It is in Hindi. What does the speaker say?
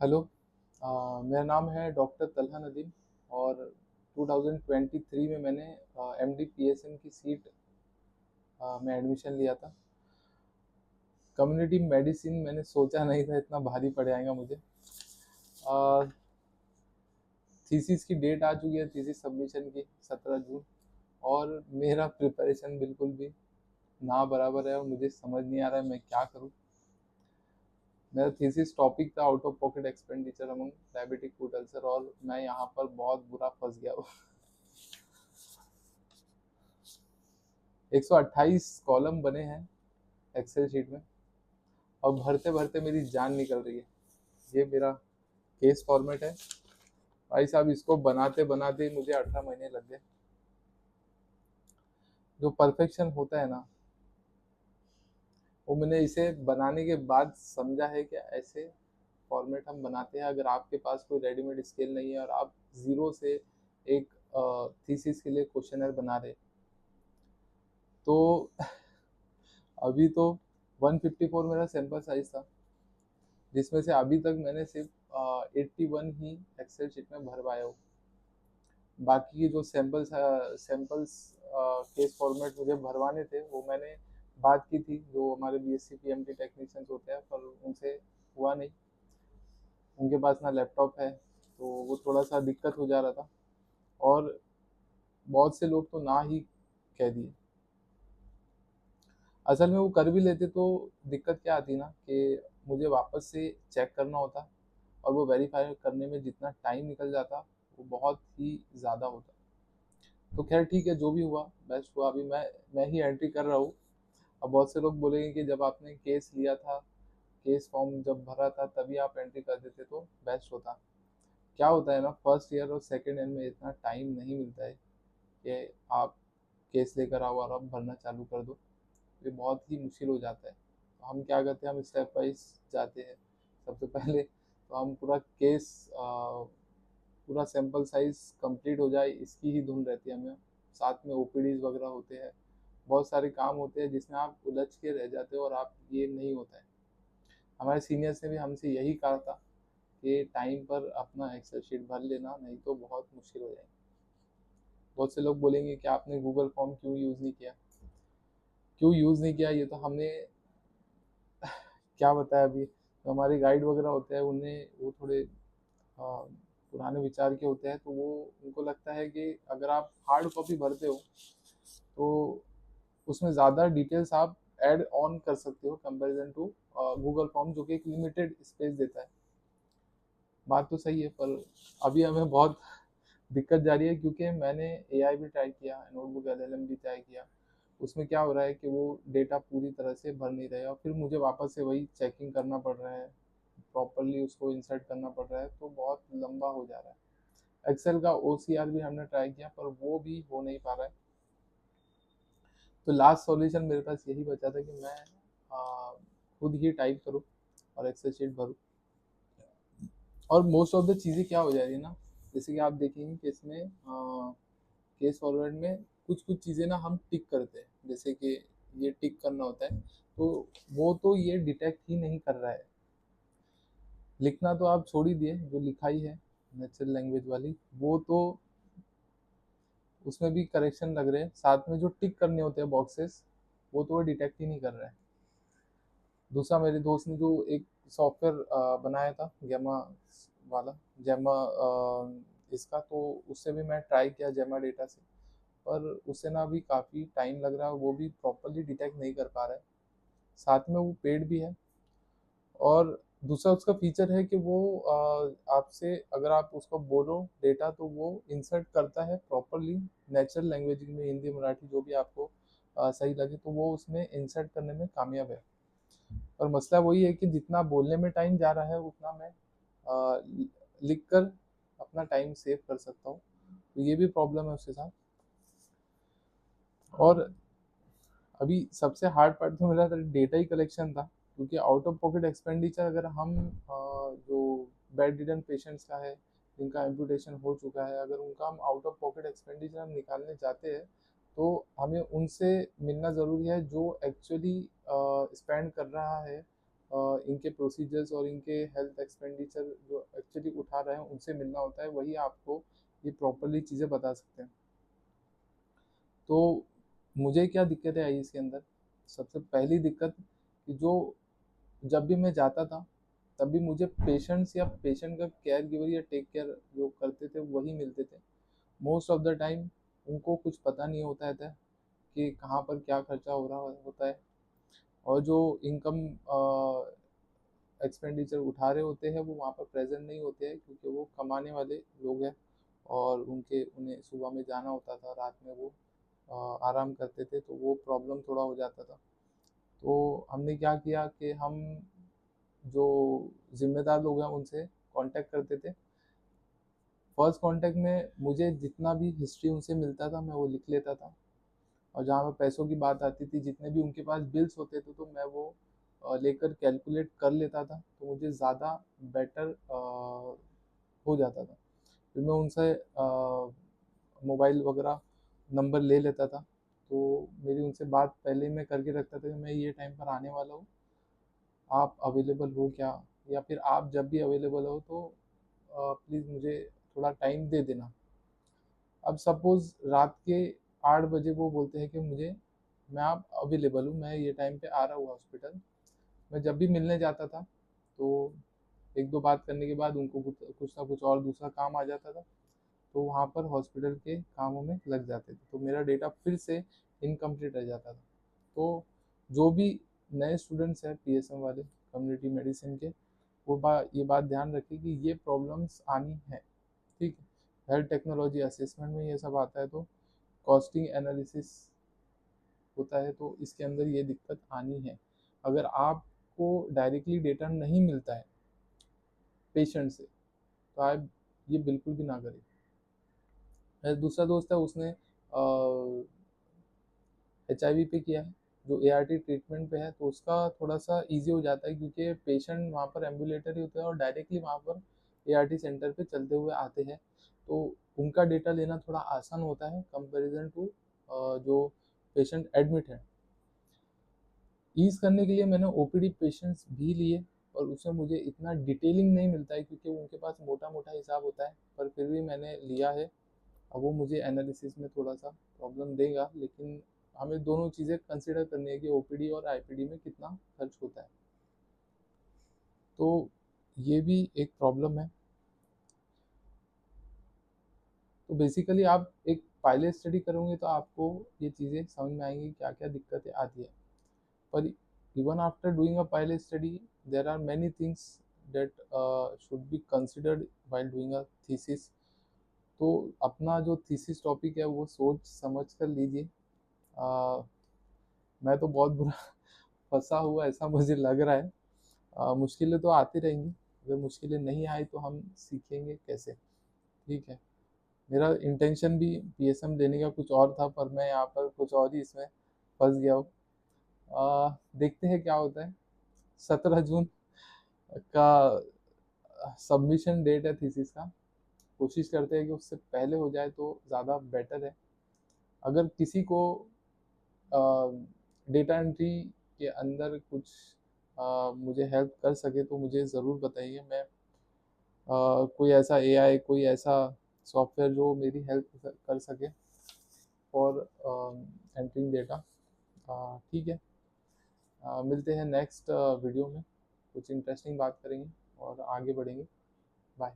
हेलो। मेरा नाम है डॉक्टर तलहा नदीम और 2023 में मैंने एमडी पीएसएम की सीट में एडमिशन लिया था। कम्युनिटी मेडिसिन मैंने सोचा नहीं था इतना भारी पड़ जाएगा मुझे। थीसिस की डेट आ चुकी है, थीसिस सबमिशन की 17 जून, और मेरा प्रिपरेशन बिल्कुल भी ना बराबर है और मुझे समझ नहीं आ रहा है मैं क्या करूं। मेरा थीसिस टॉपिक था out of pocket expenditure among diabetic food ulcer, और मैं यहाँ पर बहुत बुरा फंस गया हूँ। 128 कॉलम बने हैं एक्सेल शीट में, और भरते भरते मेरी जान निकल रही है। ये मेरा केस फॉर्मेट है भाई साहब, इसको बनाते बनाते मुझे 18 महीने लग गए। जो परफेक्शन होता है ना, वो मैंने इसे बनाने के बाद समझा है कि ऐसे फॉर्मेट हम बनाते हैं। अगर आपके पास कोई रेडीमेड स्केल नहीं है और आप जीरो से एक थीसिस के लिए क्वेश्चनर बना रहे, तो अभी तो 154 मेरा सैंपल साइज था, जिसमें से अभी तक मैंने सिर्फ 81 ही एक्सेल शीट में भर पाया हूँ। बाकी के जो सैंपल्स केस फॉर्मेट मुझे भरवाने थे, वो मैंने बात की थी जो हमारे बीएससी पीएमटी टेक्नीशियंस होते हैं, पर उनसे हुआ नहीं। उनके पास ना लैपटॉप है, तो वो थोड़ा सा दिक्कत हो जा रहा था, और बहुत से लोग तो ना ही कह दिए। असल में वो कर भी लेते तो दिक्कत क्या आती ना, कि मुझे वापस से चेक करना होता, और वो वेरीफाई करने में जितना टाइम निकल जाता वो बहुत ही ज़्यादा होता। तो खैर ठीक है, जो भी हुआ बेस्ट हुआ। अभी मैं ही एंट्री कर रहा हूँ। अब बहुत से लोग बोलेंगे कि जब आपने केस लिया था, केस फॉर्म जब भरा था, तभी आप एंट्री कर देते तो बेस्ट होता। क्या होता है ना, फर्स्ट ईयर और सेकेंड ईयर में इतना टाइम नहीं मिलता है कि आप केस लेकर आओ और आप भरना चालू कर दो। ये बहुत ही मुश्किल हो जाता है। तो हम क्या करते हैं, हम स्टेप वाइज जाते हैं। सबसे पहले तो हम पूरा केस, पूरा सैंपल साइज कंप्लीट हो जाए, इसकी ही धुन रहती है हमें। साथ में ओपीडीज वगैरह होते हैं, बहुत सारे काम होते हैं जिसमें आप उलझ के रह जाते हो, और आप ये नहीं होता है। हमारे सीनियर्स ने भी हमसे यही कहा था कि टाइम पर अपना एक्सेल शीट भर लेना, नहीं तो बहुत मुश्किल हो जाएगी। बहुत से लोग बोलेंगे कि आपने गूगल फॉर्म क्यों यूज़ नहीं किया। क्यों यूज़ नहीं किया, ये तो हमने क्या बताया अभी। तो हमारे गाइड वगैरह होते हैं, उन्हें वो थोड़े पुराने विचार के होते हैं, तो वो उनको लगता है कि अगर आप हार्ड कॉपी भरते हो तो उसमें ज़्यादा डिटेल्स आप ऐड ऑन कर सकते हो कंपैरिजन टू गूगल फॉर्म, जो कि एक लिमिटेड स्पेस देता है। बात तो सही है, पर अभी हमें बहुत दिक्कत जा रही है, क्योंकि मैंने एआई भी ट्राई किया, नोटबुक एलएलएम भी ट्राई किया। उसमें क्या हो रहा है कि वो डेटा पूरी तरह से भर नहीं रहे, और फिर मुझे वापस से वही चेकिंग करना पड़ रहा है, प्रॉपरली उसको इंसर्ट करना पड़ रहा है, तो बहुत लंबा हो जा रहा है। एक्सेल का ओसीआर भी हमने ट्राई किया, पर वो भी हो नहीं पा रहा है। तो लास्ट सॉल्यूशन मेरे पास यही बचा था कि मैं खुद ही टाइप करूँ और एक्सेल शीट भरूँ। और मोस्ट ऑफ द चीज़ें क्या हो जा रही है ना, जैसे कि आप देखेंगे कि इसमें केस फॉरवर्ड में कुछ कुछ चीज़ें ना हम टिक करते हैं, जैसे कि ये टिक करना होता है, तो वो तो ये डिटेक्ट ही नहीं कर रहा है। लिखना तो आप छोड़ ही दिए, जो लिखाई है नेचुरल लैंग्वेज वाली, वो तो उसमें भी करेक्शन लग रहे हैं, साथ में जो टिक करने होते हैं बॉक्सेस, वो तो वो डिटेक्ट ही नहीं कर रहा है। दूसरा, मेरे दोस्त ने जो एक सॉफ्टवेयर बनाया था गेमा वाला, जेमा इसका, तो उससे भी मैं ट्राई किया जेमा डेटा से, पर उससे ना भी काफ़ी टाइम लग रहा है, वो भी प्रॉपरली डिटेक्ट नहीं कर पा रहा है। साथ में वो पेड भी है, और दूसरा उसका फीचर है कि वो आपसे अगर आप उसको बोलो डेटा, तो वो इंसर्ट करता है प्रॉपरली नेचुरल लैंग्वेज में, हिंदी मराठी जो भी आपको सही लगे, तो वो उसमें इंसर्ट करने में कामयाब है। और मसला वही है कि जितना बोलने में टाइम जा रहा है, उतना मैं लिख कर अपना टाइम सेव कर सकता हूँ। तो ये भी प्रॉब्लम है उसके साथ। और अभी सबसे हार्ड पार्ट तो मेरा डेटा ही कलेक्शन था, क्योंकि आउट ऑफ पॉकेट एक्सपेंडिचर अगर हम जो बेड रिडन पेशेंट्स का है, जिनका एम्पुटेशन हो चुका है, अगर उनका हम आउट ऑफ पॉकेट एक्सपेंडिचर हम निकालने जाते हैं, तो हमें उनसे मिलना ज़रूरी है जो एक्चुअली स्पेंड कर रहा है इनके प्रोसीजर्स और इनके हेल्थ एक्सपेंडिचर जो एक्चुअली उठा रहे हैं उनसे मिलना होता है, वही आपको ये प्रॉपरली चीज़ें बता सकते हैं। तो मुझे क्या दिक्कतें आई इसके अंदर, सबसे पहली दिक्कत कि जो जब भी मैं जाता था तब भी मुझे पेशेंट्स या पेशेंट का केयर गिवर या टेक केयर जो करते थे वही मिलते थे। मोस्ट ऑफ द टाइम उनको कुछ पता नहीं होता था कि कहाँ पर क्या खर्चा हो रहा होता है, और जो इनकम एक्सपेंडिचर उठा रहे होते हैं वो वहाँ पर प्रेजेंट नहीं होते हैं, क्योंकि वो कमाने वाले लोग हैं और उन्हें सुबह में जाना होता था, रात में वो आराम करते थे, तो वो प्रॉब्लम थोड़ा हो जाता था। तो हमने क्या किया कि हम जो ज़िम्मेदार लोग हैं उनसे कांटेक्ट करते थे। फर्स्ट कांटेक्ट में मुझे जितना भी हिस्ट्री उनसे मिलता था मैं वो लिख लेता था, और जहाँ पे पैसों की बात आती थी जितने भी उनके पास बिल्स होते थे तो मैं वो लेकर कैलकुलेट कर लेता था, तो मुझे ज़्यादा बेटर हो जाता था। फिर मैं उनसे मोबाइल वगैरह नंबर ले लेता था, तो मेरी उनसे बात पहले ही मैं करके रखता था कि मैं ये टाइम पर आने वाला हूँ, आप अवेलेबल हो क्या, या फिर आप जब भी अवेलेबल हो तो प्लीज़ मुझे थोड़ा टाइम दे देना। अब सपोज़ रात के 8 बजे वो बोलते हैं कि मुझे मैं आप अवेलेबल हूँ, मैं ये टाइम पे आ रहा हूँ हॉस्पिटल। मैं जब भी मिलने जाता था तो 1-2 बात करने के बाद उनको कुछ कुछ ना कुछ और दूसरा काम आ जाता था, तो वहाँ पर हॉस्पिटल के कामों में लग जाते थे, तो मेरा डेटा फिर से इनकम्प्लीट रह जाता था। तो जो भी नए स्टूडेंट्स हैं पीएसएम वाले, कम्युनिटी मेडिसिन के, वो ये बात ध्यान रखें कि ये प्रॉब्लम्स आनी है, ठीक है। हेल्थ टेक्नोलॉजी असेसमेंट में ये सब आता है, तो कॉस्टिंग एनालिसिस होता है, तो इसके अंदर ये दिक्कत आनी है। अगर आपको डायरेक्टली डेटा नहीं मिलता है पेशेंट से, तो आप ये बिल्कुल भी ना करें। मेरा दूसरा दोस्त है, उसने HIV पे किया है, जो ART ट्रीटमेंट पे है, तो उसका थोड़ा सा इजी हो जाता है क्योंकि पेशेंट वहाँ पर एम्बुलेटरी होते हैं और डायरेक्टली वहाँ पर ART सेंटर पे चलते हुए आते हैं, तो उनका डेटा लेना थोड़ा आसान होता है कंपैरिजन टू जो पेशेंट एडमिट है। ईज़ करने के लिए मैंने ओपीडी पेशेंट्स भी लिए, और उसमें मुझे इतना डिटेलिंग नहीं मिलता है क्योंकि उनके पास मोटा-मोटा हिसाब होता है, पर फिर भी मैंने लिया है। अब वो मुझे एनालिसिस में थोड़ा-सा प्रॉब्लम देगा, लेकिन हमें दोनों चीज़ें कंसीडर करनी है कि ओपीडी और आईपीडी में कितना खर्च होता है। तो ये भी एक प्रॉब्लम है। तो बेसिकली आप एक पायलट स्टडी करोगे तो आपको ये चीज़ें समझ में आएँगी क्या-क्या दिक्कतें आती है। But even after doing a pilot study, there are many things that should be considered while doing a thesis. तो अपना जो थीसिस टॉपिक है वो सोच समझ कर लीजिए। मैं तो बहुत बुरा फंसा हुआ ऐसा मुझे लग रहा है। मुश्किलें तो आती रहेंगी, अगर मुश्किलें नहीं आई तो हम सीखेंगे कैसे, ठीक है। मेरा इंटेंशन भी पीएसएम देने का कुछ और था, पर मैं यहाँ पर कुछ और ही इसमें फंस गया हूँ। देखते हैं क्या होता है। 17 जून का सबमिशन डेट है थीसिस का। कोशिश करते हैं कि उससे पहले हो जाए तो ज़्यादा बेटर है। अगर किसी को डेटा एंट्री के अंदर कुछ मुझे हेल्प कर सके तो मुझे ज़रूर बताइए। मैं कोई ऐसा एआई, कोई ऐसा सॉफ्टवेयर जो मेरी हेल्प कर सके फॉर एंट्रिंग डेटा, ठीक है। मिलते हैं नेक्स्ट वीडियो में, कुछ इंटरेस्टिंग बात करेंगे और आगे बढ़ेंगे। बाय।